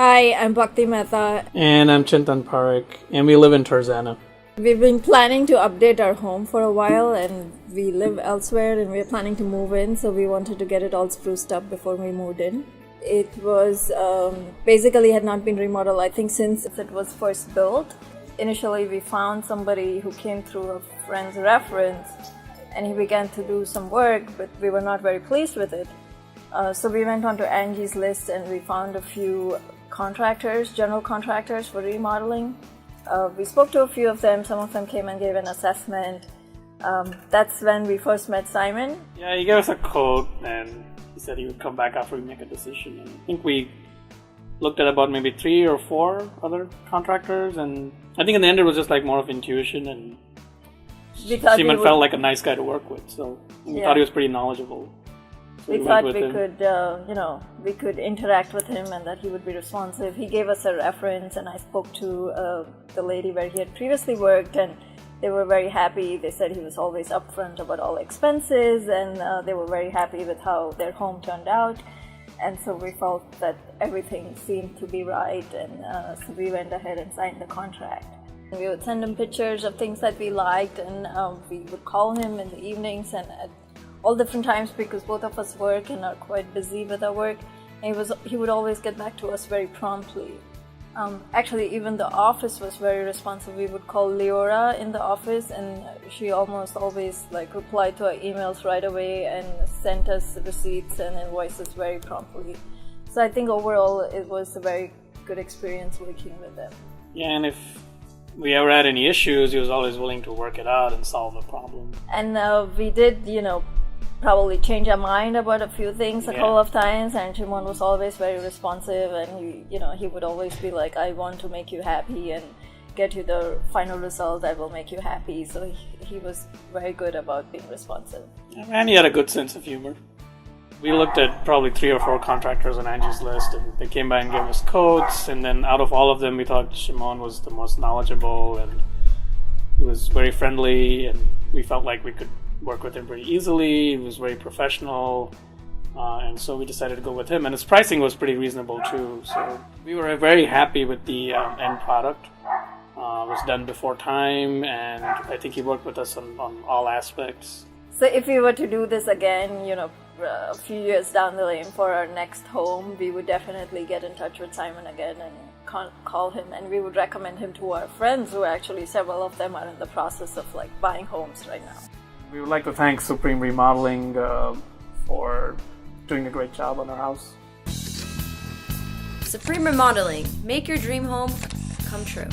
Hi, I'm Bhakti Mehta. And I'm Chintan and we live in Tarzana. We've been planning to update our home for a while, and we live elsewhere and we're planning to move in, so we wanted to get it all spruced up before we moved in. It was basically had not been remodeled, I think, since it was first built. Initially, we found somebody who came through a friend's reference, and he began to do some work, but we were not very pleased with it. So we went on to Angie's List and we found a few contractors, general contractors for remodeling. We spoke to a few of them. Some of them came and gave an assessment. That's when we first met Simon. Yeah, he gave us a quote and he said he would come back after we make a decision. And I think we looked at about maybe 3 or 4 other contractors, and I think in the end it was just like more of intuition, and Simon felt like a nice guy to work with, so we thought he was pretty knowledgeable. So we thought we could interact with him and that he would be responsive. He gave us a reference, and I spoke to the lady where he had previously worked, and they were very happy. They said he was always upfront about all expenses, and they were very happy with how their home turned out. And so we felt that everything seemed to be right, and so we went ahead and signed the contract. We would send him pictures of things that we liked, and we would call him in the evenings and at all different times, because both of us work and are quite busy with our work. And he would always get back to us very promptly. Actually, even the office was very responsive. We would call Leora in the office, and she almost always replied to our emails right away and sent us receipts and invoices very promptly. So I think overall it was a very good experience working with them. Yeah, and if we ever had any issues, he was always willing to work it out and solve the problem. And we did, probably change our mind about a few things a couple of times, and Shimon was always very responsive, and he would always be like, I want to make you happy and get you the final result that will make you happy. So he was very good about being responsive. And he had a good sense of humor. We looked at probably 3 or 4 contractors on Angie's List, and they came by and gave us quotes, and then out of all of them we thought Shimon was the most knowledgeable, and he was very friendly, and we felt like we could work with him pretty easily. He was very professional, and so we decided to go with him, and his pricing was pretty reasonable too, so we were very happy with the end product. It was done before time, and I think he worked with us on all aspects. So if we were to do this again, a few years down the lane for our next home, we would definitely get in touch with Simon again and call him, and we would recommend him to our friends, who actually several of them are in the process of buying homes right now. We would like to thank Supreme Remodeling for doing a great job on our house. Supreme Remodeling. Make your dream home come true.